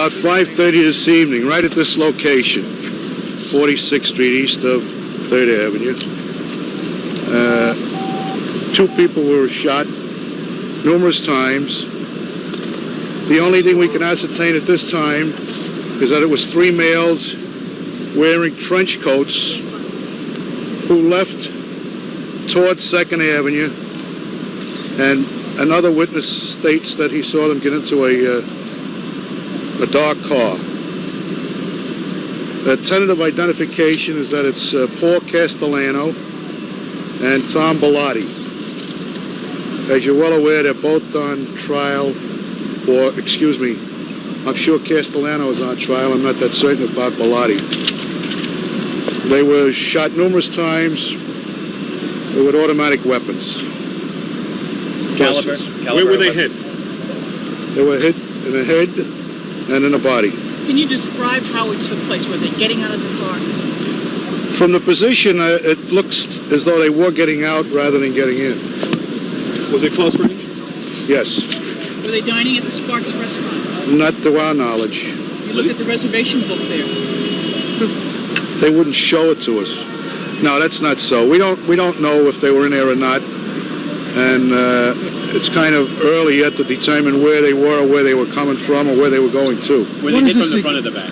about 5:30 this evening, right at this location, 46th Street, east of 3rd Avenue. Two people were shot numerous times. The only thing we can ascertain at this time is that it was three males wearing trench coats who left towards 2nd Avenue, and another witness states that he saw them get into a dark car. The tentative identification is that it's Paul Castellano and Tom Bellotti. As you're well aware, they're both on trial, or excuse me, I'm sure Castellano is on trial. I'm not that certain about Bellotti. They were shot numerous times with automatic weapons. Caliber? Where were they hit? They were hit in the head and in the body. Can you describe how it took place? Were they getting out of the car? From the position, it looks as though they were getting out rather than getting in. Was it close range? Yes. Were they dining at the Sparks restaurant? Not to our knowledge. You look at the reservation book there. They wouldn't show it to us. No, that's not so. We don't know if they were in there or not, and it's kind of early yet to determine where they were, or where they were coming from, or where they were going to. Were they hit from the front or the back?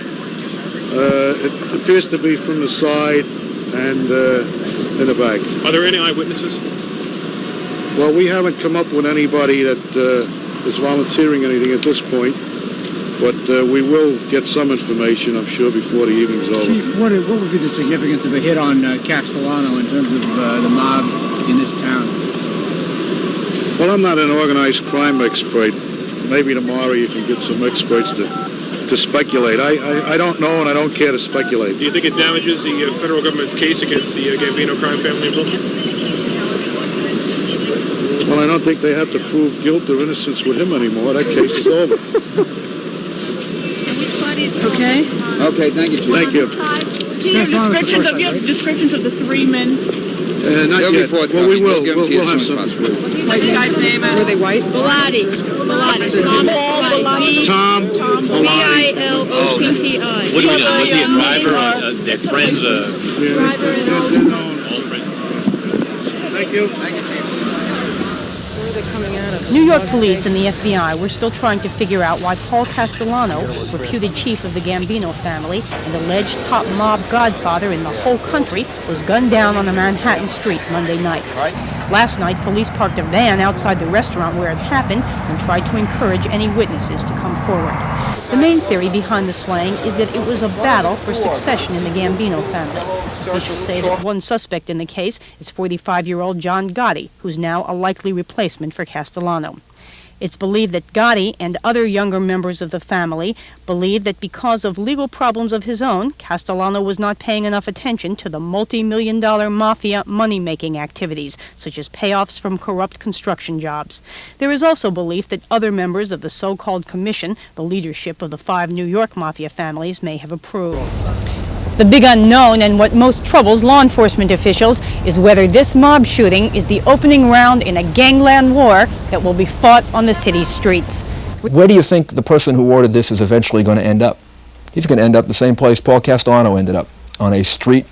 It appears to be from the side and in the back. Are there any eyewitnesses? Well, we haven't come up with anybody that is volunteering anything at this point, but we will get some information, I'm sure, before the evening's over. Chief, what would be the significance of a hit on Castellano in terms of the mob in this town? Well, I'm not an organized crime expert. Maybe tomorrow you can get some experts to speculate. I don't know, and I don't care to speculate. Do you think it damages the federal government's case against the Gambino crime family in Brooklyn? Well, I don't think they have to prove guilt or innocence with him anymore. That case is over. Okay. Okay, thank you, Chief. Thank you. Do you have descriptions of the three men? Not yet. Well, we will. We'll have some. What's the guy's name? Were they white? Bellotti. Tom Billotti. Was he a driver or their friends? Driver and Old friend. Thank you. New York police and the FBI were still trying to figure out why Paul Castellano, reputed chief of the Gambino family and alleged top mob godfather in the whole country, was gunned down on a Manhattan street Monday night. Last night, police parked a van outside the restaurant where it happened and tried to encourage any witnesses to come forward. The main theory behind the slaying is that it was a battle for succession in the Gambino family. Officials say that one suspect in the case is 45-year-old John Gotti, who's now a likely replacement for Castellano. It's believed that Gotti and other younger members of the family believe that because of legal problems of his own, Castellano was not paying enough attention to the multi-million-dollar mafia money-making activities, such as payoffs from corrupt construction jobs. There is also belief that other members of the so-called commission, the leadership of the 5 New York mafia families, may have approved. The big unknown, and what most troubles law enforcement officials, is whether this mob shooting is the opening round in a gangland war that will be fought on the city's streets. Where do you think the person who ordered this is eventually going to end up? He's going to end up the same place Paul Castellano ended up, on a street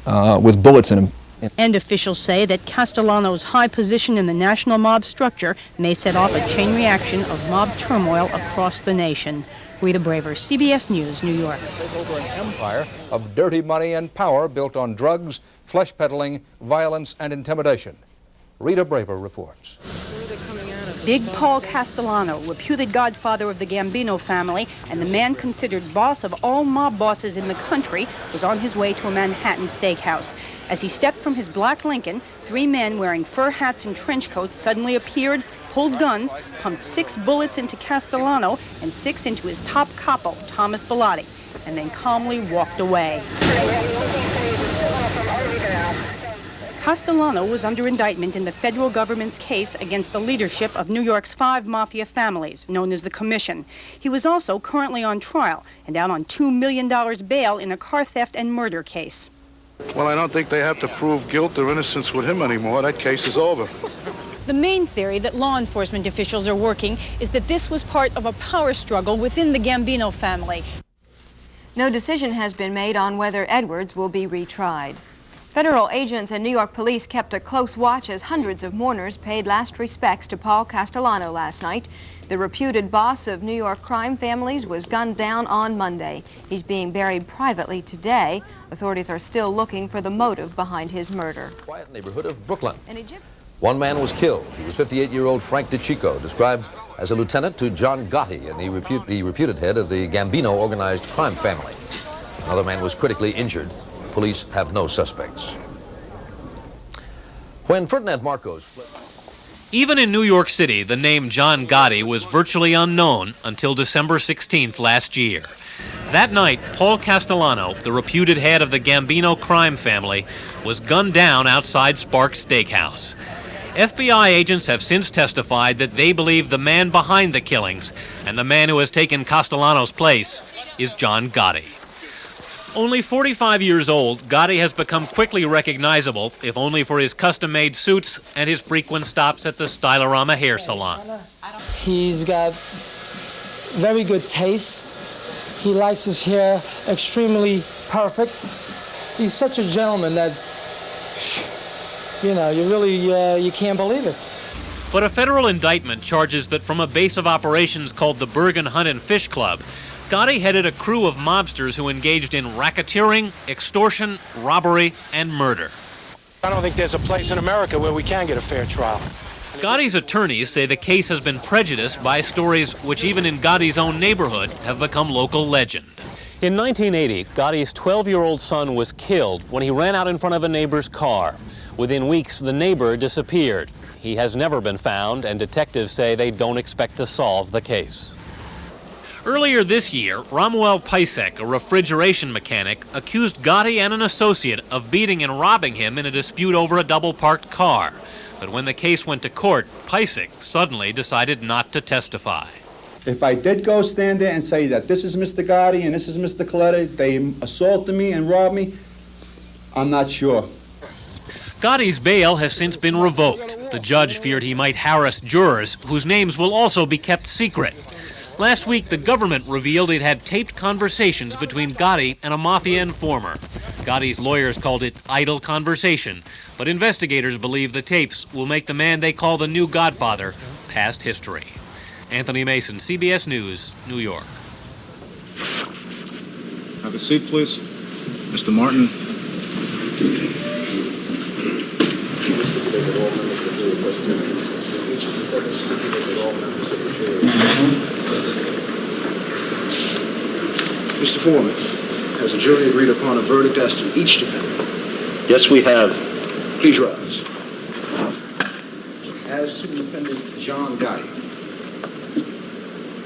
with bullets in him. And officials say that Castellano's high position in the national mob structure may set off a chain reaction of mob turmoil across the nation. Rita Braver, CBS News, New York. Over an empire of dirty money and power built on drugs, flesh peddling, violence, and intimidation. Rita Braver reports. Big Paul Castellano, reputed godfather of the Gambino family and the man considered boss of all mob bosses in the country, was on his way to a Manhattan steakhouse. As he stepped from his black Lincoln, 3 men wearing fur hats and trench coats suddenly appeared, pulled guns, pumped 6 bullets into Castellano and 6 into his top capo, Thomas Bellotti, and then calmly walked away. Castellano was under indictment in the federal government's case against the leadership of New York's 5 mafia families, known as the Commission. He was also currently on trial and out on $2 million bail in a car theft and murder case. Well, I don't think they have to prove guilt or innocence with him anymore. That case is over. The main theory that law enforcement officials are working is that this was part of a power struggle within the Gambino family. No decision has been made on whether Edwards will be retried. Federal agents and New York police kept a close watch as hundreds of mourners paid last respects to Paul Castellano last night. The reputed boss of New York crime families was gunned down on Monday. He's being buried privately today. Authorities are still looking for the motive behind his murder. Quiet neighborhood of Brooklyn. One man was killed. He was 58-year-old Frank DeChico, described as a lieutenant to John Gotti, and the reputed head of the Gambino organized crime family. Another man was critically injured. Police have no suspects. When Ferdinand Marcos... Even in New York City, the name John Gotti was virtually unknown until December 16th last year. That night, Paul Castellano, the reputed head of the Gambino crime family, was gunned down outside Sparks Steakhouse. FBI agents have since testified that they believe the man behind the killings and the man who has taken Castellano's place is John Gotti. Only 45 years old, Gotti has become quickly recognizable, if only for his custom-made suits and his frequent stops at the Stylorama hair salon. He's got very good taste. He likes his hair extremely perfect. He's such a gentleman that, you know, you can't believe it. But a federal indictment charges that from a base of operations called the Bergen Hunt and Fish Club, Gotti headed a crew of mobsters who engaged in racketeering, extortion, robbery, and murder. I don't think there's a place in America where we can get a fair trial. Gotti's attorneys say the case has been prejudiced by stories which even in Gotti's own neighborhood have become local legend. In 1980, Gotti's 12-year-old son was killed when he ran out in front of a neighbor's car. Within weeks, the neighbor disappeared. He has never been found, and detectives say they don't expect to solve the case. Earlier this year, Romuald Pisek, a refrigeration mechanic, accused Gotti and an associate of beating and robbing him in a dispute over a double-parked car. But when the case went to court, Pisek suddenly decided not to testify. If I did go stand there and say that this is Mr. Gotti and this is Mr. Coletta, they assaulted me and robbed me, I'm not sure. Gotti's bail has since been revoked. The judge feared he might harass jurors, whose names will also be kept secret. Last week, the government revealed it had taped conversations between Gotti and a Mafia informer. Gotti's lawyers called it idle conversation, but investigators believe the tapes will make the man they call the new Godfather past history. Anthony Mason, CBS News, New York. Have a seat, please. Mr. Martin. Mr. Foreman, has the jury agreed upon a verdict as to each defendant? Yes, we have. Please rise. As to the defendant John Gotti.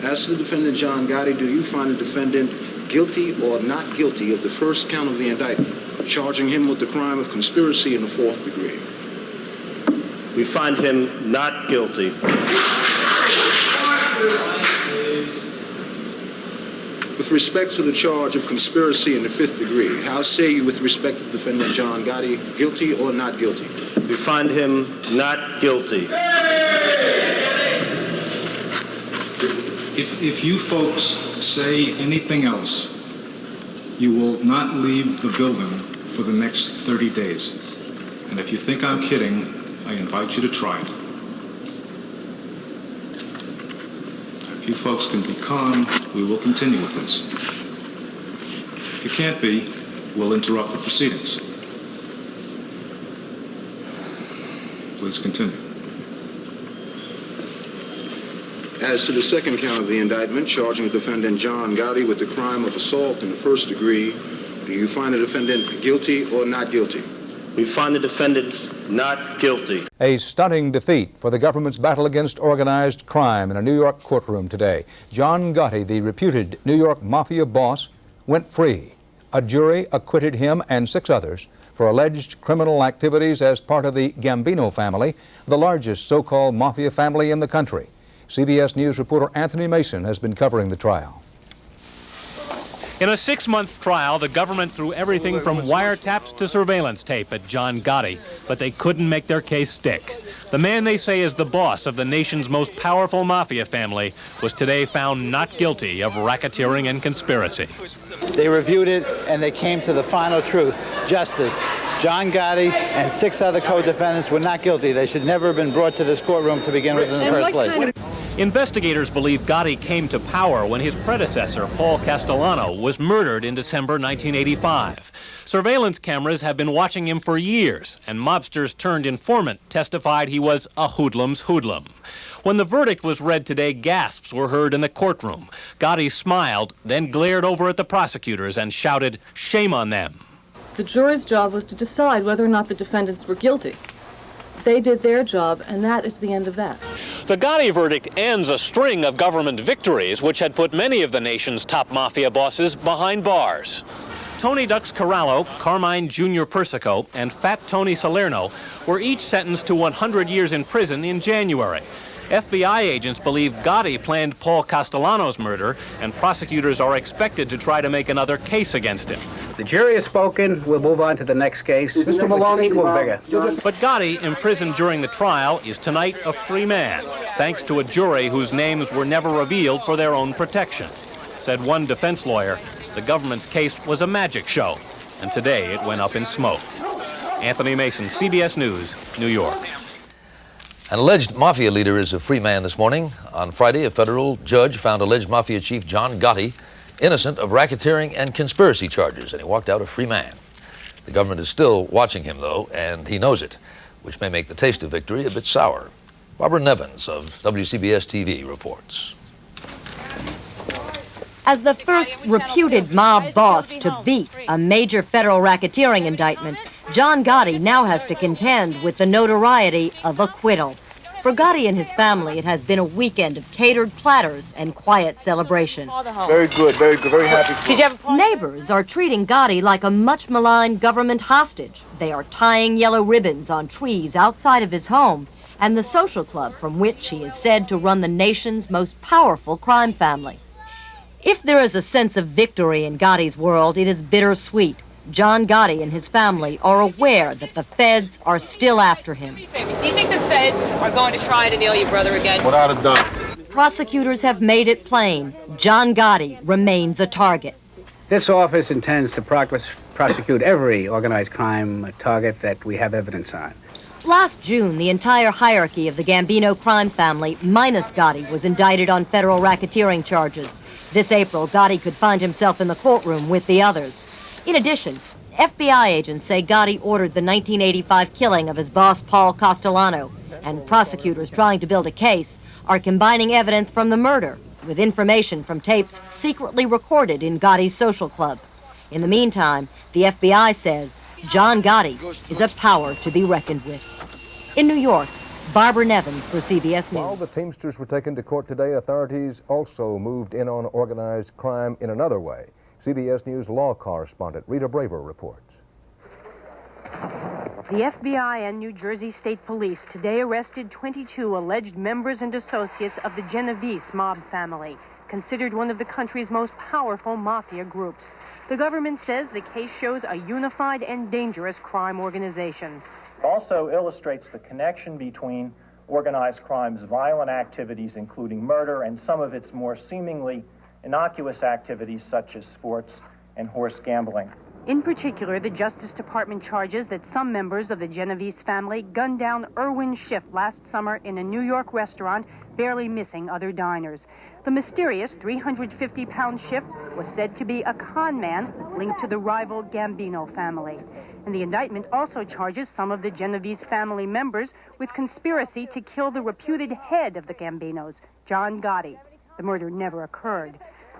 As to the defendant John Gotti, do you find the defendant guilty or not guilty of the first count of the indictment, charging him with the crime of conspiracy in the 4th degree? We find him not guilty. With respect to the charge of conspiracy in the 5th degree, how say you with respect to the defendant John Gotti, guilty or not guilty? We find him not guilty. If you folks say anything else, you will not leave the building for the next 30 days. And if you think I'm kidding, I invite you to try it. If you folks can be calm, we will continue with this. If you can't be, we'll interrupt the proceedings. Please continue. As to the second count of the indictment, charging the defendant John Gotti with the crime of assault in the 1st degree, do you find the defendant guilty or not guilty? We find the defendant not guilty. A stunning defeat for the government's battle against organized crime in a New York courtroom today. John Gotti, the reputed New York Mafia boss, went free. A jury acquitted him and 6 others for alleged criminal activities as part of the Gambino family, the largest so-called Mafia family in the country. CBS News reporter Anthony Mason has been covering the trial. In a 6-month trial, the government threw everything from wiretaps to surveillance tape at John Gotti, but they couldn't make their case stick. The man they say is the boss of the nation's most powerful mafia family was today found not guilty of racketeering and conspiracy. They reviewed it and they came to the final truth, justice. John Gotti and 6 other co-defendants were not guilty. They should never have been brought to this courtroom to begin with in the first place. Investigators believe Gotti came to power when his predecessor, Paul Castellano, was murdered in December 1985. Surveillance cameras have been watching him for years, and mobsters turned informant testified he was a hoodlum's hoodlum. When the verdict was read today, gasps were heard in the courtroom. Gotti smiled, then glared over at the prosecutors and shouted, "Shame on them." The jury's job was to decide whether or not the defendants were guilty. They did their job, and that is the end of that. The Gotti verdict ends a string of government victories which had put many of the nation's top mafia bosses behind bars. Tony Dux Corallo, Carmine Jr. Persico, and Fat Tony Salerno were each sentenced to 100 years in prison in January. FBI agents believe Gotti planned Paul Castellano's murder, and prosecutors are expected to try to make another case against him. The jury has spoken. We'll move on to the next case. Mr. Maloney, equal vigor. But Gotti, imprisoned during the trial, is tonight a free man, thanks to a jury whose names were never revealed for their own protection. Said one defense lawyer, the government's case was a magic show, and today it went up in smoke. Anthony Mason, CBS News, New York. An alleged mafia leader is a free man this morning. On Friday, a federal judge found alleged mafia chief John Gotti innocent of racketeering and conspiracy charges, and he walked out a free man. The government is still watching him, though, and he knows it, which may make the taste of victory a bit sour. Barbara Nevins of WCBS TV reports. As the first reputed mob boss to beat a major federal racketeering indictment, John Gotti now has to contend with the notoriety of acquittal. For Gotti and his family, it has been a weekend of catered platters and quiet celebration. Very good, very happy. Neighbors are treating Gotti like a much-maligned government hostage. They are tying yellow ribbons on trees outside of his home and the social club from which he is said to run the nation's most powerful crime family. If there is a sense of victory in Gotti's world, it is bittersweet. John Gotti and his family are aware that the feds are still after him. Do you think the feds are going to try to nail your brother again? Without a doubt. Prosecutors have made it plain. John Gotti remains a target. This office intends to prosecute every organized crime target that we have evidence on. Last June, the entire hierarchy of the Gambino crime family, minus Gotti, was indicted on federal racketeering charges. This April, Gotti could find himself in the courtroom with the others. In addition, FBI agents say Gotti ordered the 1985 killing of his boss, Paul Castellano, and prosecutors trying to build a case are combining evidence from the murder with information from tapes secretly recorded in Gotti's social club. In the meantime, the FBI says John Gotti is a power to be reckoned with. In New York, Barbara Nevins for CBS News. While the Teamsters were taken to court today, authorities also moved in on organized crime in another way. CBS News law correspondent Rita Braver reports. The FBI and New Jersey State Police today arrested 22 alleged members and associates of the Genovese mob family, considered one of the country's most powerful mafia groups. The government says the case shows a unified and dangerous crime organization. Also illustrates the connection between organized crime's violent activities, including murder, and some of its more seemingly innocuous activities such as sports and horse gambling. In particular, the Justice Department charges that some members of the Genovese family gunned down Irwin Schiff last summer in a New York restaurant, barely missing other diners. The mysterious 350-pound Schiff was said to be a con man linked to the rival Gambino family. And the indictment also charges some of the Genovese family members with conspiracy to kill the reputed head of the Gambinos, John Gotti. The murder never occurred.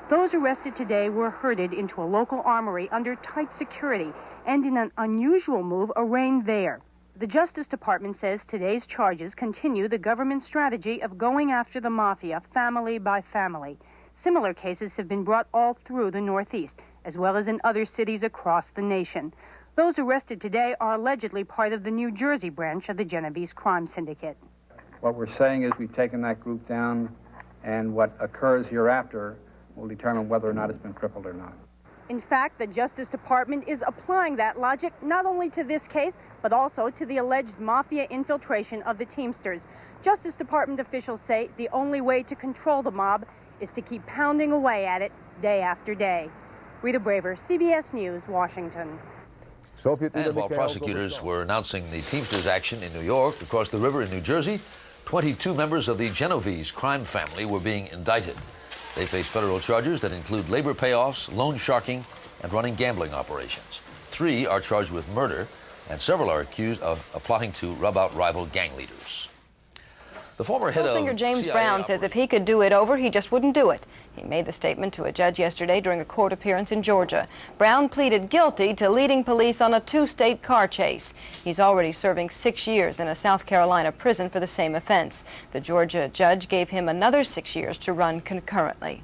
Those arrested today were herded into a local armory under tight security and, in an unusual move, arraigned there. The Justice Department says today's charges continue the government's strategy of going after the mafia family by family. Similar cases have been brought all through the Northeast, as well as in other cities across the nation. Those arrested today are allegedly part of the New Jersey branch of the Genovese crime syndicate. What we're saying is we've taken that group down, and what occurs hereafter will determine whether or not it's been crippled or not. In fact, the Justice Department is applying that logic not only to this case, but also to the alleged Mafia infiltration of the Teamsters. Justice Department officials say the only way to control the mob is to keep pounding away at it day after day. Rita Braver, CBS News, Washington. And while prosecutors were announcing the Teamsters action in New York, across the river in New Jersey, 22 members of the Genovese crime family were being indicted. They face federal charges that include labor payoffs, loan sharking, and running gambling operations. 3 are charged with murder, and several are accused of plotting to rub out rival gang leaders. The former head of Singer James CIA Brown says if he could do it over, he just wouldn't do it. He made the statement to a judge yesterday during a court appearance in Georgia. Brown pleaded guilty to leading police on a 2-state car chase. He's already serving 6 years in a South Carolina prison for the same offense. The Georgia judge gave him another 6 years to run concurrently.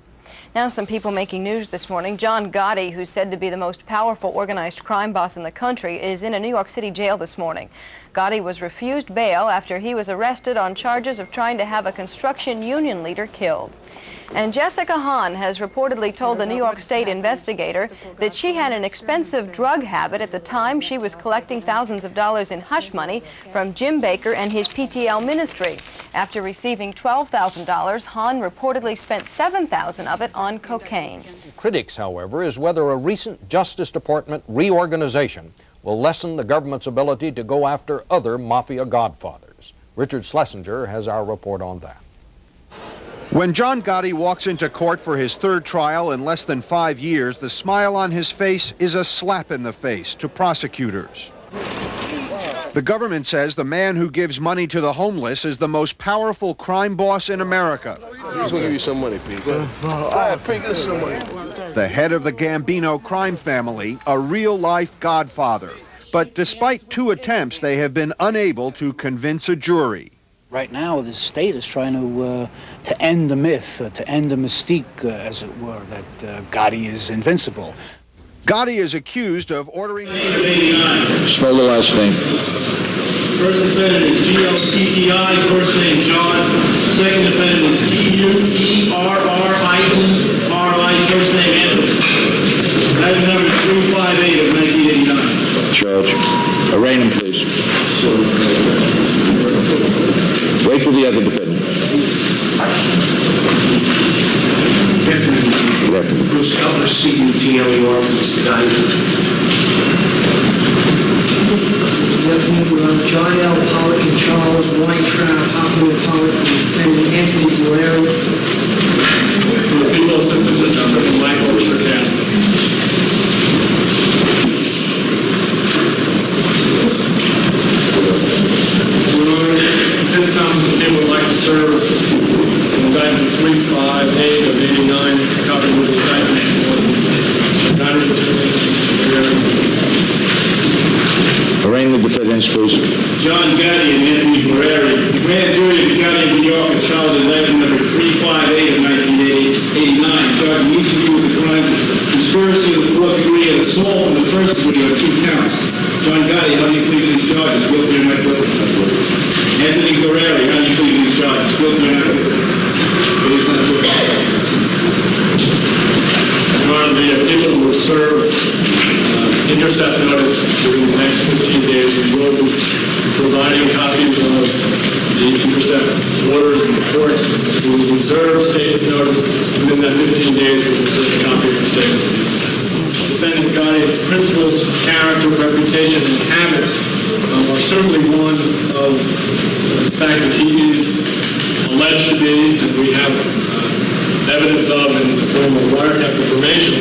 Now some people making news this morning. John Gotti, who's said to be the most powerful organized crime boss in the country, is in a New York City jail this morning. Gotti was refused bail after he was arrested on charges of trying to have a construction union leader killed. And Jessica Hahn has reportedly told the New York State investigator that she had an expensive drug habit at the time she was collecting thousands of dollars in hush money from Jim Baker and his PTL ministry. After receiving $12,000, Hahn reportedly spent $7,000 of it on cocaine. Critics, however, is whether a recent Justice Department reorganization will lessen the government's ability to go after other mafia godfathers. Richard Schlesinger has our report on that. When John Gotti walks into court for his 3rd trial in less than 5 years, the smile on his face is a slap in the face to prosecutors. The government says the man who gives money to the homeless is the most powerful crime boss in America. He's going to give you some money, Pete. All right, Pete, get some money. The head of the Gambino crime family, a real-life godfather. But despite 2 attempts, they have been unable to convince a jury. Right now, the state is trying to end the myth, to end the mystique, as it were, that Gotti is invincible. Gotti is accused of ordering... Spell the last name. First defendant is G-O-T-T-I, first name John. Second defendant is G-U-E-R-R-I-E-R-I, first name Anthony. Item number 358 of 1989. Charge. Arraign him, please. Wait for the other defendant. Good afternoon. Bruce Elmer, C-U-T-L-E-R from Mr. Gotti. John L. Pollock and Charles Weintraub, Hoffman Pollock, and defendant Anthony Guerrero. From the Legal Assistant System, Michael Cherkasky. This time, they would like to serve indictment 358 of 89, covered with indictments for Arraign the defendants, please. John Gotti and Anthony Guerrero. The grand jury of the County of New York has filed indictment number 358 of 1989, charging each of you with the crimes of conspiracy in the 4th degree and assault in the 1st degree on 2 counts. John Gotti, how do you plead these charges? Guilty or not guilty? Anthony Guerrero, how do you plead these charges? Guilty or not guilty? Please not guilty. Your Honor, the people will serve intercept notice during the next 15 days. We will be providing copies of the intercept orders and reports. We will reserve statement notice. Within that 15 days, we will serve a copy of the statements. Defendant Gotti's principles, character, reputation, and habits are certainly one of the fact that he is alleged to be, and we have evidence of in the form of wiretap information,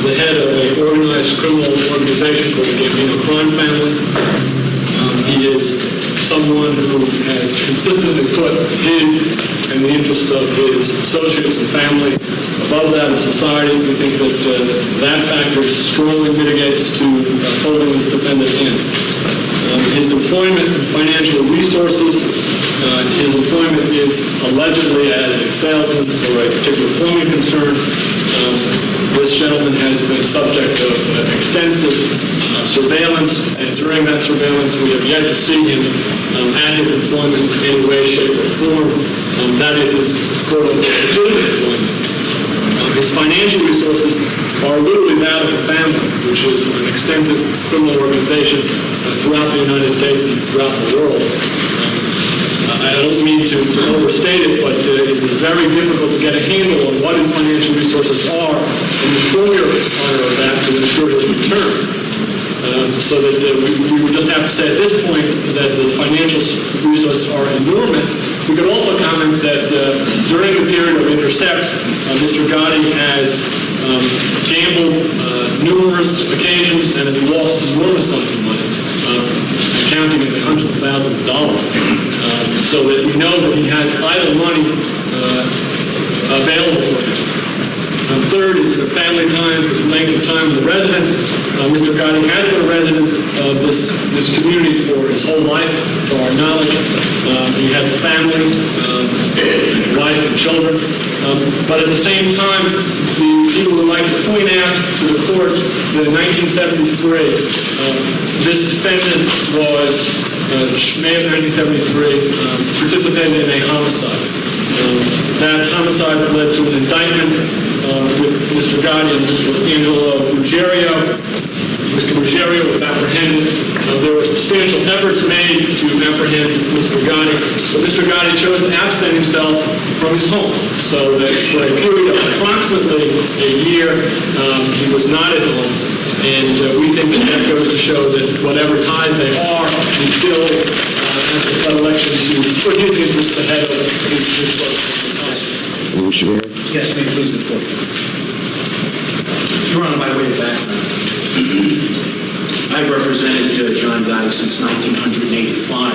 the head of an organized criminal organization called the Gambino crime family. He is someone who has consistently put his and the interests of his associates and family above that of society. We think that that factor strongly mitigates to holding this defendant in. His employment and financial resources, his employment is allegedly as a salesman for a particular plumbing concern. This gentleman has been subject of extensive surveillance, and during that surveillance we have yet to see him at his employment in any way, shape, or form. That is his quote-unquote legitimate employment. His financial resources are literally that of the family, which is an extensive criminal organization throughout the United States and throughout the world. I don't mean to overstate it, but it is very difficult to get a handle on what his financial resources are and the honor of that to ensure his return. So that we would just have to say at this point that the financial resources are enormous. We could also comment that during the period of intercepts, Mr. Gotti has gambled numerous occasions and has lost enormous sums of money, counting in the hundreds of thousands of dollars. So that we know that he has idle money available for him. Third is the family ties, the length of time in the residence. Mr. Gotti has been a resident of this community for his whole life, to our knowledge. He has a family, wife and children. But at the same time, the people would like to point out to the court that in 1973, this defendant was, May of 1973, participated in a homicide. That homicide led to an indictment with Mr. Gotti and Mr. Angelo Ruggiero. Mr. Ruggiero was apprehended. There were substantial efforts made to apprehend Mr. Gotti, but Mr. Gotti chose to absent himself from his home, so that for a period of approximately a year, he was not at home. And we think that goes to show that whatever ties they are, he still has the predilection to put his interests ahead of his brother. Yes, may it please the court. Your Honor, by way of background, I've represented John Gotti since 1985.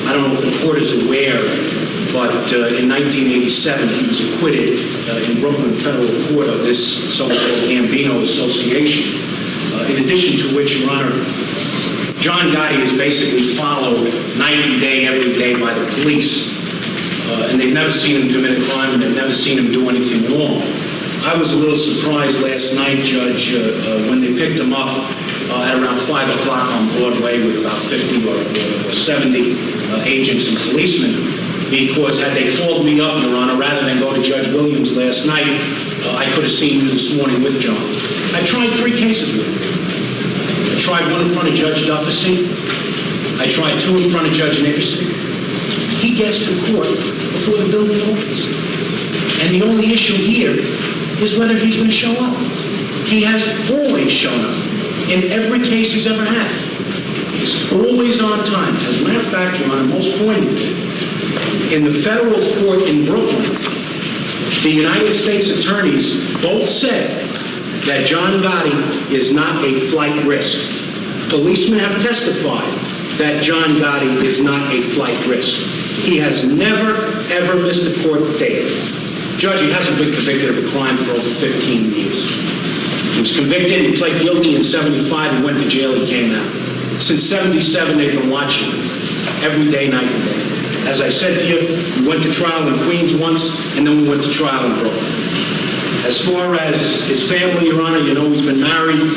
I don't know if the court is aware, but in 1987 he was acquitted in Brooklyn Federal Court of this so-called Gambino association. In addition to which, Your Honor, John Gotti is basically followed night and day, every day by the police. And they've never seen him commit a crime, and they've never seen him do anything wrong. I was a little surprised last night, Judge, when they picked him up at around 5 o'clock on Broadway with about 50 or 70 agents and policemen, because had they called me up, Your Honor, rather than go to Judge Williams last night, I could have seen you this morning with John. I tried 3 cases with him. I tried 1 in front of Judge Duffy. I tried 2 in front of Judge Nickerson. He gets to court before the building opens. And the only issue here is whether he's going to show up. He has always shown up in every case he's ever had. He's always on time. As a matter of fact, Your Honor, most poignantly, in the federal court in Brooklyn, the United States attorneys both said that John Gotti is not a flight risk. Policemen have testified that John Gotti is not a flight risk. He has never, ever missed a court date. Judge, he hasn't been convicted of a crime for over 15 years. He was convicted, he pled guilty in 75, he went to jail, he came out. Since 77, they've been watching him every day, night and day. As I said to you, we went to trial in Queens once, and then we went to trial in Brooklyn. As far as his family, Your Honor, you know he's been married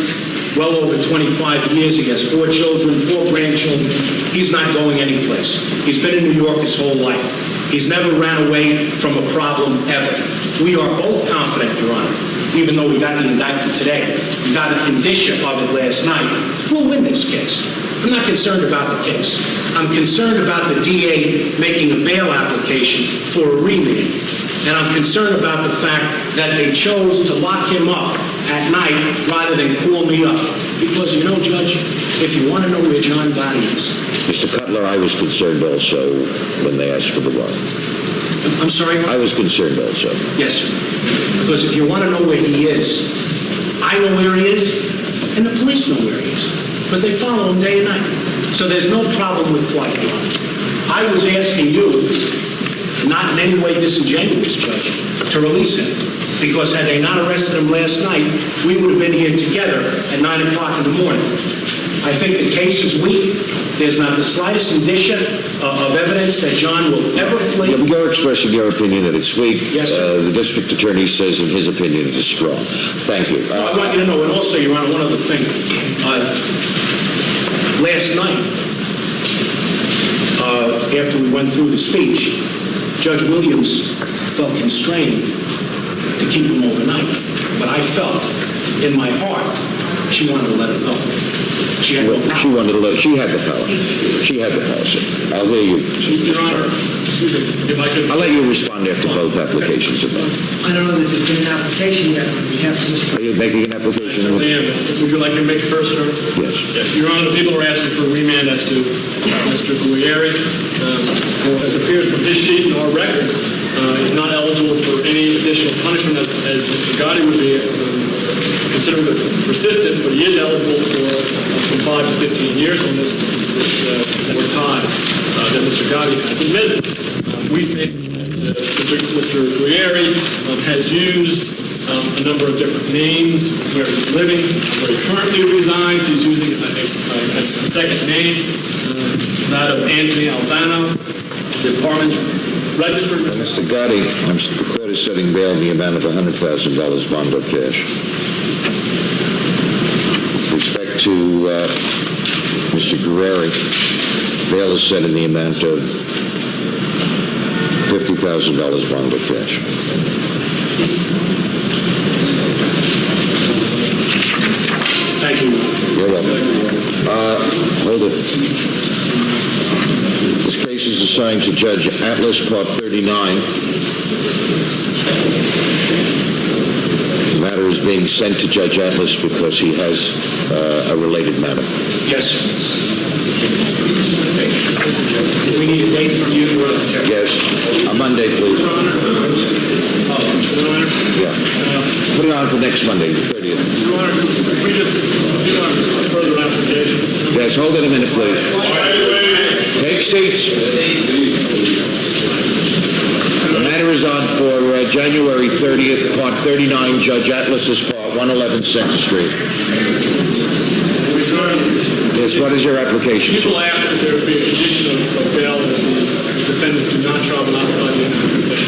well over 25 years. He has 4 children, 4 grandchildren. He's not going anyplace. He's been in New York his whole life. He's never ran away from a problem ever. We are both confident, Your Honor, even though we got the indictment today, we got an indicia of it last night, we'll win this case. I'm not concerned about the case. I'm concerned about the DA making a bail application for a remand. And I'm concerned about the fact that they chose to lock him up at night rather than call me up. Because, you know, Judge, if you want to know where John Gotti is... Mr. Cutler, I was concerned also when they asked for the warrant. I'm sorry? I was concerned also. Yes, sir. Because if you want to know where he is, I know where he is, and the police know where he is. Because they follow him day and night. So there's no problem with flight, Your Honor. I was asking you, not in any way disingenuous, Judge, to release him. Because had they not arrested him last night, we would have been here together at 9 o'clock in the morning. I think the case is weak. There's not the slightest indicia of evidence that John will ever flee. You're expressing your opinion that it's weak. Yes, sir. The district attorney says, in his opinion, it is strong. Thank you. I want you to know, and also, Your Honor, one other thing. Last night, after we went through the speech, Judge Williams felt constrained to keep him overnight. But I felt, in my heart, she wanted to let him go. She had no power. She wanted to let, she had the power. She had the power, sir. I'll hear you. Your Honor, excuse me, if I could... I'll let you respond after both applications are done. I don't know that there's been an application yet on behalf of Mr. Are you making an application? Certainly am. Would you like me to make it first, sir? Yes. Your Honor, the people are asking for a remand as to Mr. Guerrieri. As appears from his sheet and our records, he's not eligible for any additional punishment as Mr. Gotti would be considered persistent, but he is eligible for from 5 to 15 years on this ties that Mr. Gotti has admitted. We think that Mr. Guerrieri has used a number of different names where he's living, where he currently resides. He's using a second name, that of Anthony Albano. The department's registered. Mr. Gotti, the court is setting bail in the amount of $100,000 bond or cash. With respect to Mr. Guerrieri, bail is set in the amount of $50,000 bond or cash. Thank you. You're welcome. Hold it. This case is assigned to Judge Atlas, Part 39. The matter is being sent to Judge Atlas because he has a related matter. Yes. We need a date from you. Yes. On Monday, please. Yeah. Put it on for next Monday, the 30th. Your Honor, we just a further application. Yes, hold it a minute, please. Take seats. The matter is on for January 30th, Part 39, Judge Atlas's Part 111 Center Street. Yes, what is your application? People ask that there be a condition of bail that the defendants do not travel outside the United States.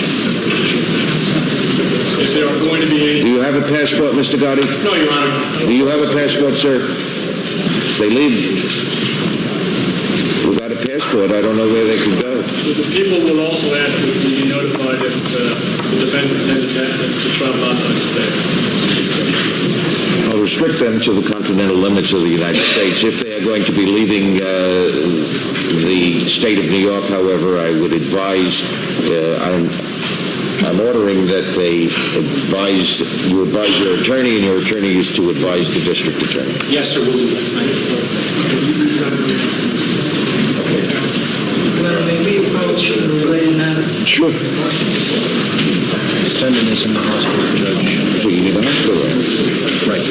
If there are going to be any... Do you have a passport, Mr. Gotti? No, Your Honor. Do you have a passport, sir? If they leave without a passport, I don't know where they can go. The people will also ask that we be notified if the defendant intended to travel outside the state. I'll restrict them to the continental limits of the United States. If they are going to be leaving the state of New York, however, I would advise, I'm ordering that you advise your attorney, and your attorney is to advise the district attorney. Yes, sir, we'll do that. May we approach a related matter? Sure. Defendant is in the hospital, Judge. So you need a hospital, right?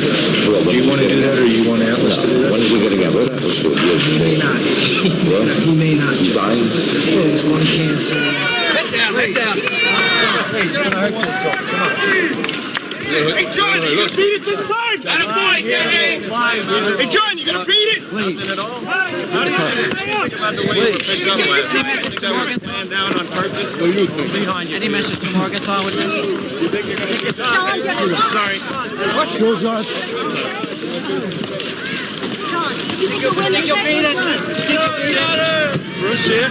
Well, do you want to do that, or you want Atlas to do that? When is he getting out? What Atlas do? He may not. What? He may not. He's dying? Yes, one cancer. Head down. He's gonna hurt yourself. Come on. Hey, John, you gonna beat it this time? That a boy, Hey, John, you gonna beat it? Nothing at all. How do you think about the way you picked up last night? That was planned down on purpose? What do you think? Behind you. Any message to Morgenthau with this? You think you're gonna get done? Sorry. Go, Josh. John, you think you'll beat it? Bruce here.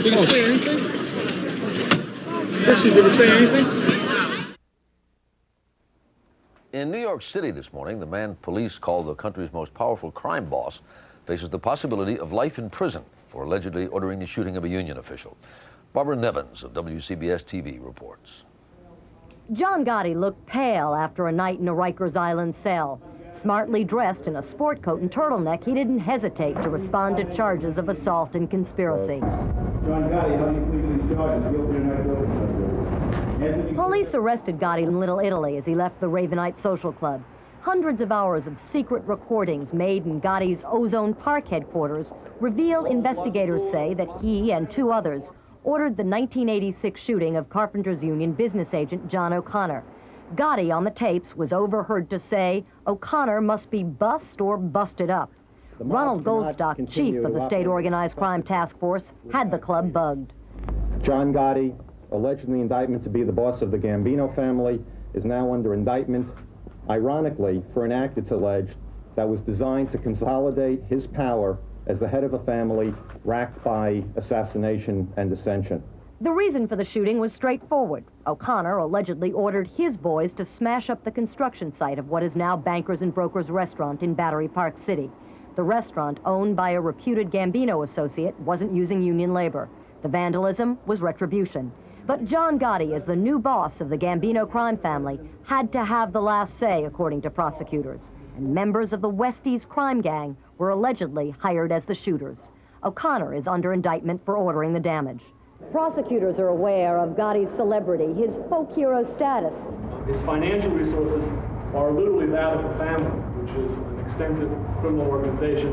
Did he say anything? Bruce, did he say anything? In New York City this morning, the man police call the country's most powerful crime boss faces the possibility of life in prison for allegedly ordering the shooting of a union official. Barbara Nevins of WCBS TV reports. John Gotti looked pale after a night in a Rikers Island cell. Smartly dressed in a sport coat and turtleneck, he didn't hesitate to respond to charges of assault and conspiracy. John Gotti, how do you plead to these charges? Guilty or not guilty? Police arrested Gotti in Little Italy as he left the Ravenite Social Club. Hundreds of hours of secret recordings made in Gotti's Ozone Park headquarters reveal investigators say that he and two others ordered the 1986 shooting of Carpenters Union business agent John O'Connor. Gotti on the tapes was overheard to say O'Connor must be bust or busted up. Ronald Goldstock, chief of the State Organized Crime Task Force, had the club bugged. John Gotti, alleged in the indictment to be the boss of the Gambino family, is now under indictment, ironically, for an act, it's alleged, that was designed to consolidate his power as the head of a family racked by assassination and dissension. The reason for the shooting was straightforward. O'Connor allegedly ordered his boys to smash up the construction site of what is now Bankers and Brokers Restaurant in Battery Park City. The restaurant, owned by a reputed Gambino associate, wasn't using union labor. The vandalism was retribution. But John Gotti, as the new boss of the Gambino crime family, had to have the last say, according to prosecutors. And members of the Westies crime gang were allegedly hired as the shooters. O'Connor is under indictment for ordering the damage. Prosecutors are aware of Gotti's celebrity, his folk hero status. His financial resources are literally that of the family, which is an extensive criminal organization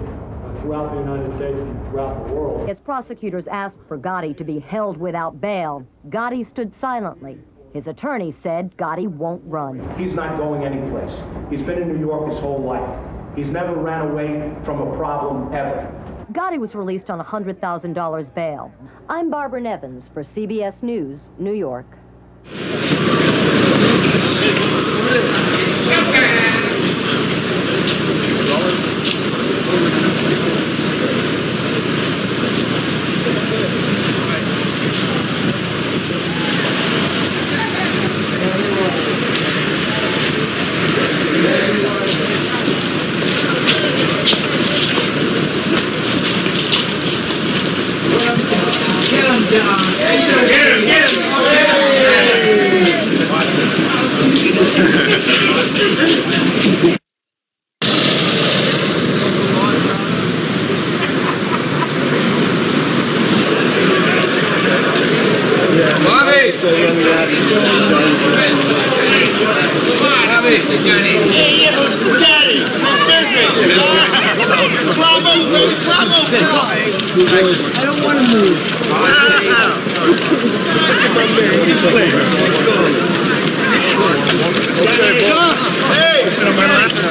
throughout the United States and throughout the world. As prosecutors asked for Gotti to be held without bail, Gotti stood silently. His attorney said Gotti won't run. He's not going anyplace. He's been in New York his whole life. He's never ran away from a problem, ever. Gotti was released on $100,000 bail. I'm Barbara Nevins for CBS News, New York. I don't want to move.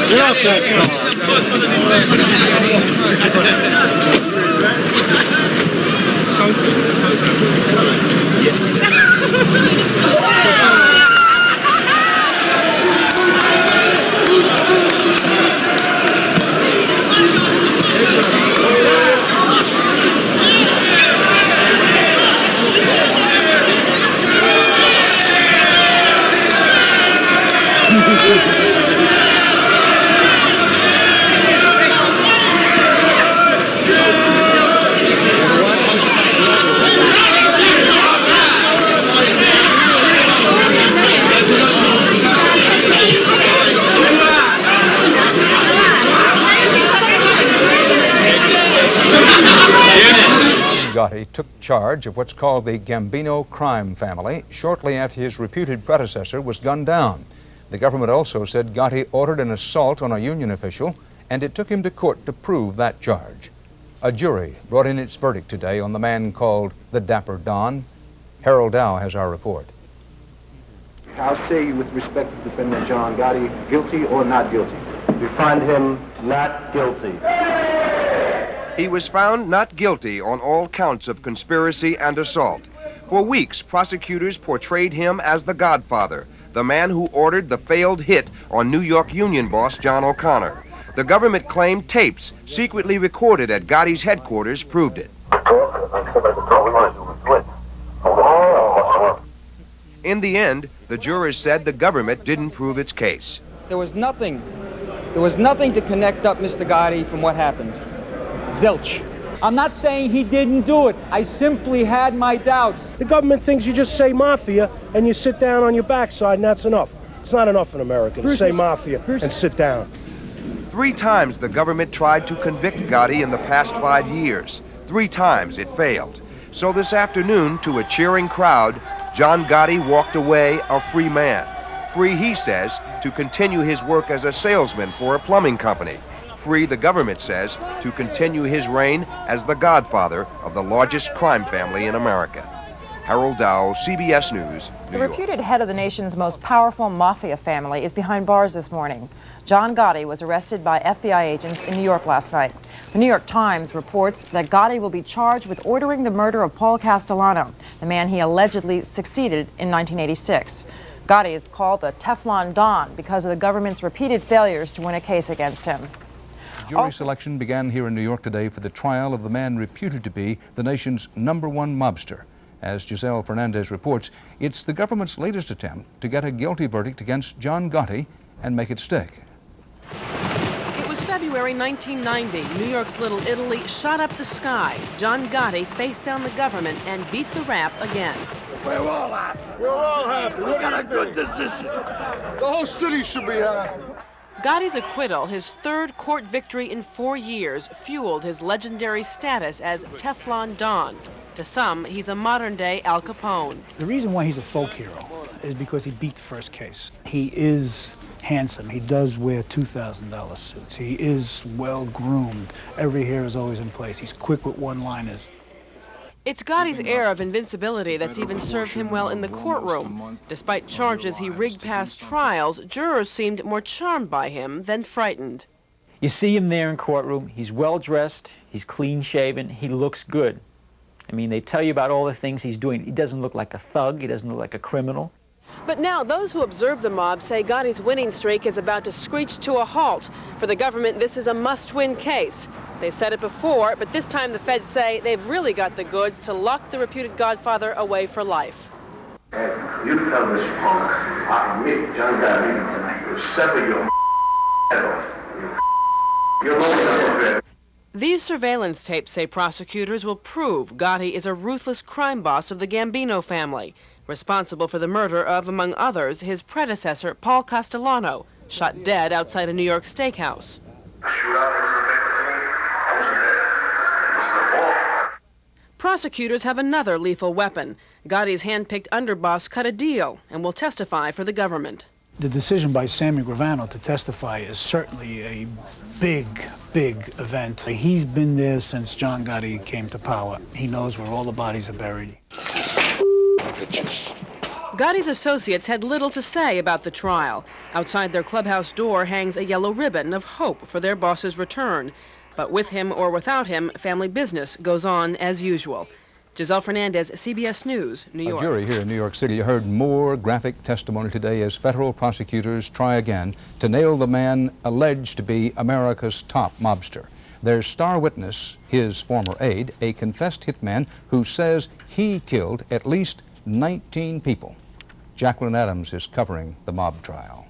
Get off that Gotti took charge of what's called the Gambino crime family shortly after his reputed predecessor was gunned down. The government also said Gotti ordered an assault on a union official, and it took him to court to prove that charge. A jury brought in its verdict today on the man called the Dapper Don. Harold Dow has our report. How say you with respect to defendant John Gotti, guilty or not guilty? We find him not guilty. He was found not guilty on all counts of conspiracy and assault. For weeks, prosecutors portrayed him as the Godfather, the man who ordered the failed hit on New York union boss John O'Connor. The government claimed tapes secretly recorded at Gotti's headquarters proved it. In the end, the jurors said the government didn't prove its case. There was nothing to connect up Mr. Gotti from what happened. Zilch. I'm not saying he didn't do it. I simply had my doubts. The government thinks you just say Mafia and you sit down on your backside and that's enough. It's not enough in America to say Mafia and sit down. 3 times the government tried to convict Gotti in the past 5 years. 3 times it failed. So this afternoon, to a cheering crowd, John Gotti walked away a free man. Free, he says, to continue his work as a salesman for a plumbing company. Free, the government says, to continue his reign as the godfather of the largest crime family in America. Harold Dow, CBS News, New York. The reputed head of the nation's most powerful Mafia family is behind bars this morning. John Gotti was arrested by FBI agents in New York last night. The New York Times reports that Gotti will be charged with ordering the murder of Paul Castellano, the man he allegedly succeeded in 1986. Gotti is called the Teflon Don because of the government's repeated failures to win a case against him. Jury selection began here in New York today for the trial of the man reputed to be the nation's #1 mobster. As Giselle Fernandez reports, it's the government's latest attempt to get a guilty verdict against John Gotti and make it stick. It was February 1990. New York's Little Italy shot up the sky. John Gotti faced down the government and beat the rap again. We're all happy. We're all happy. We got a good decision. The whole city should be happy. Gotti's acquittal, his third court victory in 4 years, fueled his legendary status as Teflon Don. To some, he's a modern-day Al Capone. The reason why he's a folk hero is because he beat the first case. He is handsome. He does wear $2,000 suits. He is well-groomed. Every hair is always in place. He's quick with one-liners. It's Gotti's air of invincibility that's even served him well in the courtroom. Despite charges he rigged past trials, jurors seemed more charmed by him than frightened. You see him there in courtroom. He's well-dressed. He's clean-shaven. He looks good. I mean, they tell you about all the things he's doing. He doesn't look like a thug. He doesn't look like a criminal. But now those who observe the mob say Gotti's winning streak is about to screech to a halt. For the government, this is a must-win case. They've said it before, but this time the feds say they've really got the goods to lock the reputed godfather away for life. You tell this punk I meet John Gotti tonight, you'll sever your head off. You're over. These surveillance tapes, say prosecutors, will prove Gotti is a ruthless crime boss of the Gambino family, responsible for the murder of, among others, his predecessor, Paul Castellano, shot dead outside a New York steakhouse. Prosecutors have another lethal weapon. Gotti's hand-picked underboss cut a deal and will testify for the government. The decision by Sammy Gravano to testify is certainly a big event. He's been there since John Gotti came to power. He knows where all the bodies are buried. Gotti's associates had little to say about the trial. Outside their clubhouse door hangs a yellow ribbon of hope for their boss's return. But with him or without him, family business goes on as usual. Giselle Fernandez, CBS News, New York. A jury here in New York City heard more graphic testimony today as federal prosecutors try again to nail the man alleged to be America's top mobster. Their star witness, his former aide, a confessed hitman who says he killed at least 19 people. Jacqueline Adams is covering the mob trial.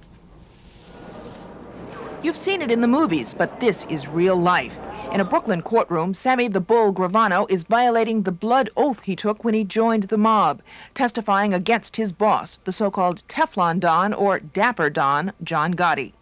You've seen it in the movies, but this is real life. In a Brooklyn courtroom, Sammy the Bull Gravano is violating the blood oath he took when he joined the mob, testifying against his boss, the so-called Teflon Don or Dapper Don, John Gotti.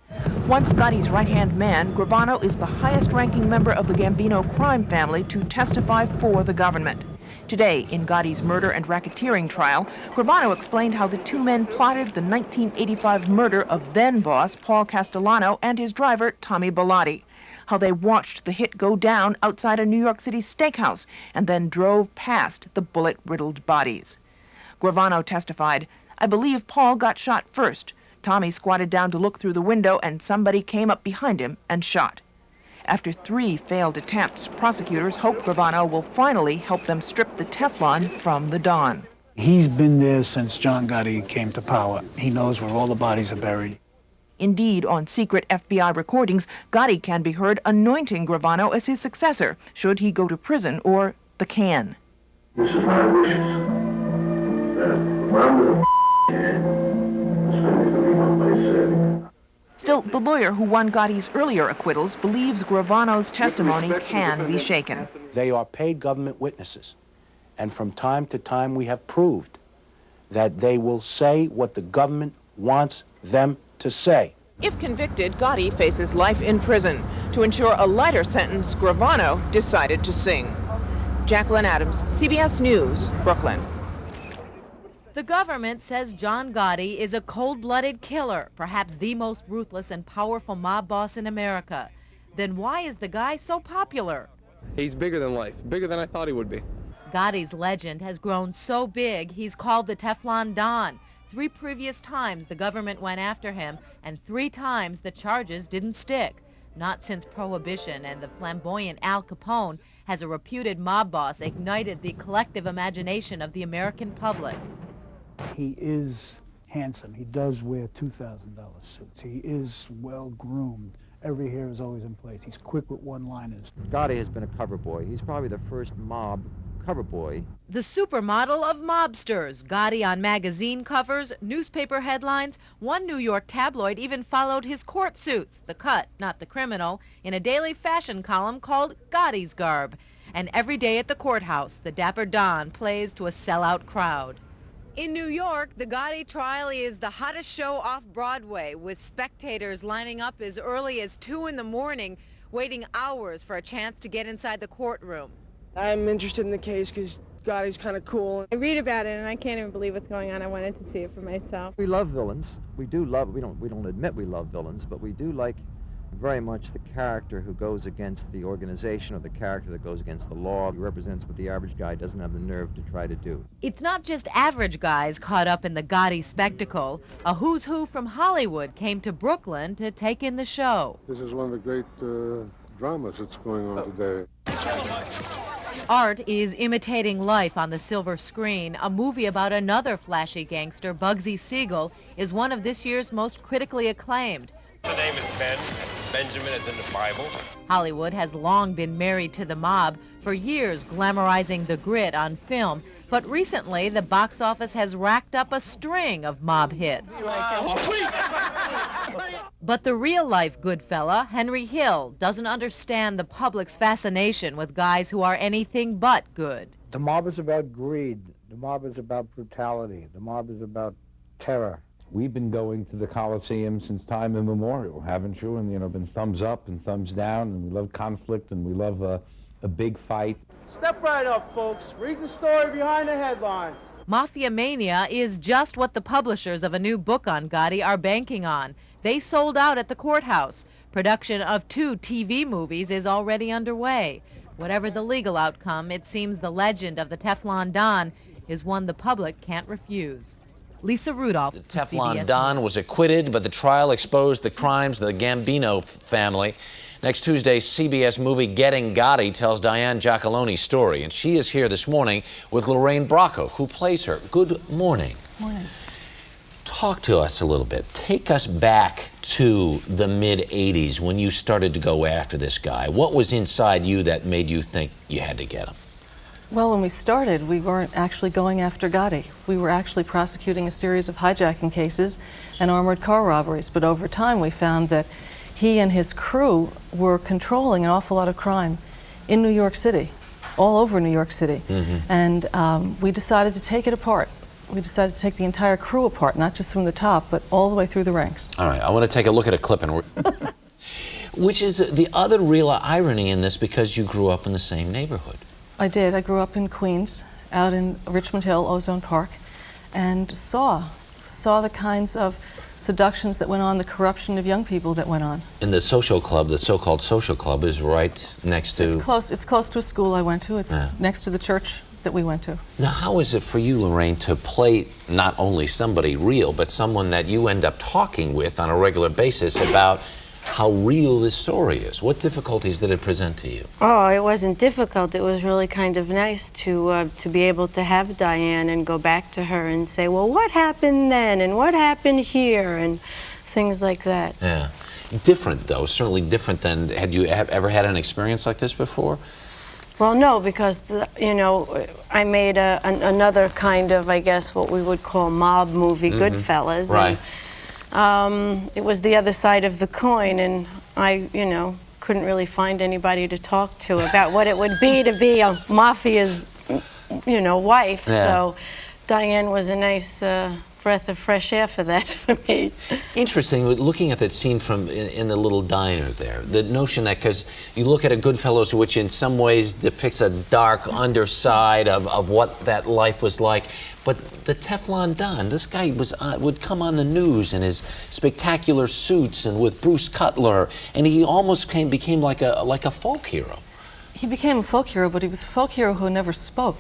Once Gotti's right-hand man, Gravano is the highest-ranking member of the Gambino crime family to testify for the government. Today, in Gotti's murder and racketeering trial, Gravano explained how the two men plotted the 1985 murder of then-boss Paul Castellano and his driver, Tommy Bellotti, how they watched the hit go down outside a New York City steakhouse and then drove past the bullet-riddled bodies. Gravano testified, "I believe Paul got shot first. Tommy squatted down to look through the window and somebody came up behind him and shot." After 3 failed attempts, prosecutors hope Gravano will finally help them strip the Teflon from the Don. He's been there since John Gotti came to power. He knows where all the bodies are buried. Indeed, on secret FBI recordings, Gotti can be heard anointing Gravano as his successor, should he go to prison or the can. This is my wishes. That when I'm with a kid, this family's gonna be run by said. Still, the lawyer who won Gotti's earlier acquittals believes Gravano's testimony can be shaken. They are paid government witnesses, and from time to time we have proved that they will say what the government wants them to say. If convicted, Gotti faces life in prison. To ensure a lighter sentence, Gravano decided to sing. Jacqueline Adams, CBS News, Brooklyn. The government says John Gotti is a cold-blooded killer, perhaps the most ruthless and powerful mob boss in America. Then why is the guy so popular? He's bigger than life, bigger than I thought he would be. Gotti's legend has grown so big, he's called the Teflon Don. 3 previous times the government went after him, and 3 times the charges didn't stick. Not since Prohibition and the flamboyant Al Capone has a reputed mob boss ignited the collective imagination of the American public. He is handsome. He does wear $2,000 suits. He is well-groomed. Every hair is always in place. He's quick with one-liners. Gotti has been a cover boy. He's probably the first mob cover boy. The supermodel of mobsters, Gotti on magazine covers, newspaper headlines. One New York tabloid even followed his court suits, the cut, not the criminal, in a daily fashion column called Gotti's Garb. And every day at the courthouse, the dapper Don plays to a sellout crowd. In New York, the Gotti trial is the hottest show off Broadway, with spectators lining up as early as 2 in the morning, waiting hours for a chance to get inside the courtroom. I'm interested in the case because Gotti's kind of cool. I read about it and I can't even believe what's going on. I wanted to see it for myself. We love villains. We don't admit we love villains, but we do like very much the character who goes against the organization or the character that goes against the law. He represents what the average guy doesn't have the nerve to try to do. It's not just average guys caught up in the Gotti spectacle. A who's who from Hollywood came to Brooklyn to take in the show. This is one of the great dramas that's going on today. Art is imitating life on the silver screen. A movie about another flashy gangster, Bugsy Siegel, is one of this year's most critically acclaimed. The name is Ben. Benjamin is in the Bible. Hollywood has long been married to the mob, for years glamorizing the grit on film. But recently, the box office has racked up a string of mob hits. But the real-life good fella, Henry Hill, doesn't understand the public's fascination with guys who are anything but good. The mob is about greed. The mob is about brutality. The mob is about terror. We've been going to the Coliseum since time immemorial, haven't you? And, you know, been thumbs up and thumbs down, and we love conflict, and we love a big fight. Step right up, folks. Read the story behind the headlines. Mafia mania is just what the publishers of a new book on Gotti are banking on. They sold out at the courthouse. Production of 2 TV movies is already underway. Whatever the legal outcome, it seems the legend of the Teflon Don is one the public can't refuse. Lisa Rudolph. The Teflon Don was acquitted, but the trial exposed the crimes of the Gambino family. Next Tuesday, CBS movie Getting Gotti tells Diane Giacaloni's story, and she is here this morning with Lorraine Bracco, who plays her. Good morning. Morning. Talk to us a little bit. Take us back to the mid-'80s when you started to go after this guy. What was inside you that made you think you had to get him? Well, when we started, we weren't actually going after Gotti. We were actually prosecuting a series of hijacking cases and armored car robberies. But over time, we found that he and his crew were controlling an awful lot of crime in New York City, all over New York City. Mm-hmm. And we decided to take it apart. We decided to take the entire crew apart, not just from the top, but all the way through the ranks. All right, I want to take a look at a clip, which is the other real irony in this, because you grew up in the same neighborhood. I did. I grew up in Queens, out in Richmond Hill, Ozone Park, and saw the kinds of seductions that went on, the corruption of young people that went on. And the social club, the so-called social club, is right next to... It's close to a school I went to. It's next to the church that we went to. Now, how is it for you, Lorraine, to play not only somebody real, but someone that you end up talking with on a regular basis about how real this story is? What difficulties did it present to you? Oh, it wasn't difficult. It was really kind of nice to be able to have Diane and go back to her and say, well, what happened then and what happened here and things like that. Yeah. Different, though, certainly different than, had you ever had an experience like this before? Well, no, because, you know, I made another kind of, I guess, what we would call mob movie, Goodfellas. Right. And, it was the other side of the coin, and I, you know, couldn't really find anybody to talk to about what it would be to be a mafia's, you know, wife. Yeah. So Diane was a nice breath of fresh air for that for me. Interesting, looking at that scene from in the little diner there, the notion that, because you look at a Goodfellas, which in some ways depicts a dark underside of what that life was like, but the Teflon Don, this guy would come on the news in his spectacular suits and with Bruce Cutler, and he almost became like a folk hero. He became a folk hero, but he was a folk hero who never spoke.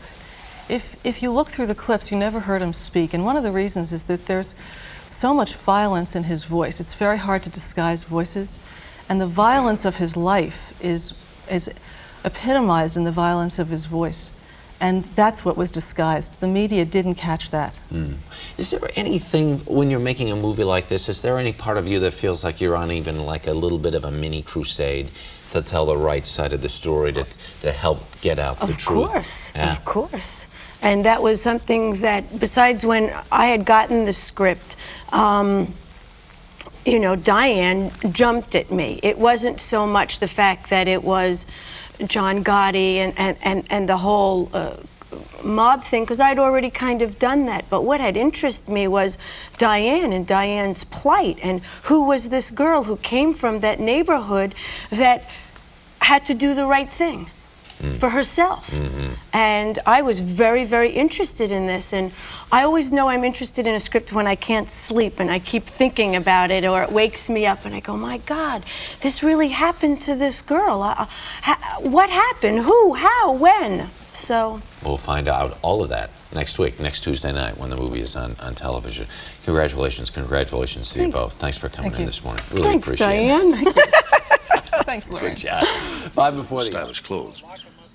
If you look through the clips, you never heard him speak, and one of the reasons is that there's so much violence in his voice. It's very hard to disguise voices, and the violence of his life is epitomized in the violence of his voice, and that's what was disguised. The media didn't catch that. Is there anything, when you're making a movie like this, is there any part of you that feels like you're on even like a little bit of a mini crusade to tell the right side of the story, to help get out the truth. Of course. And that was something that, besides when I had gotten the script, you know, Diane jumped at me. It wasn't so much the fact that it was John Gotti and the whole mob thing, because I'd already kind of done that. But what had interested me was Diane and Diane's plight, and who was this girl who came from that neighborhood that had to do the right thing for herself. And I was very, very interested in this. And I always know I'm interested in a script when I can't sleep and I keep thinking about it, or it wakes me up and I go, my God, this really happened to this girl. What happened? Who? How? When? So we'll find out all of that next week, next Tuesday night, when the movie is on television. Congratulations to you both. Thanks for coming in this morning. Really appreciate it. Thanks, Diane. Thanks, Lauren. Good job. 5 before the stylish clothes.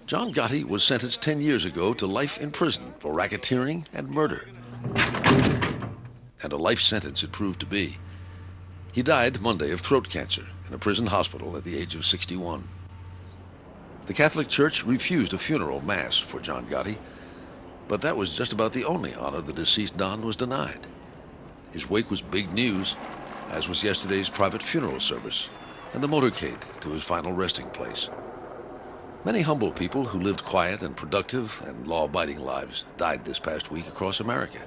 John Gotti was sentenced 10 years ago to life in prison for racketeering and murder. And a life sentence it proved to be. He died Monday of throat cancer in a prison hospital at the age of 61. The Catholic Church refused a funeral mass for John Gotti, but that was just about the only honor the deceased Don was denied. His wake was big news, as was yesterday's private funeral service and the motorcade to his final resting place. Many humble people who lived quiet and productive and law-abiding lives died this past week across America.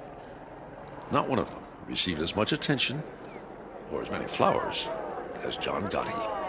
Not one of them received as much attention or as many flowers as John Gotti.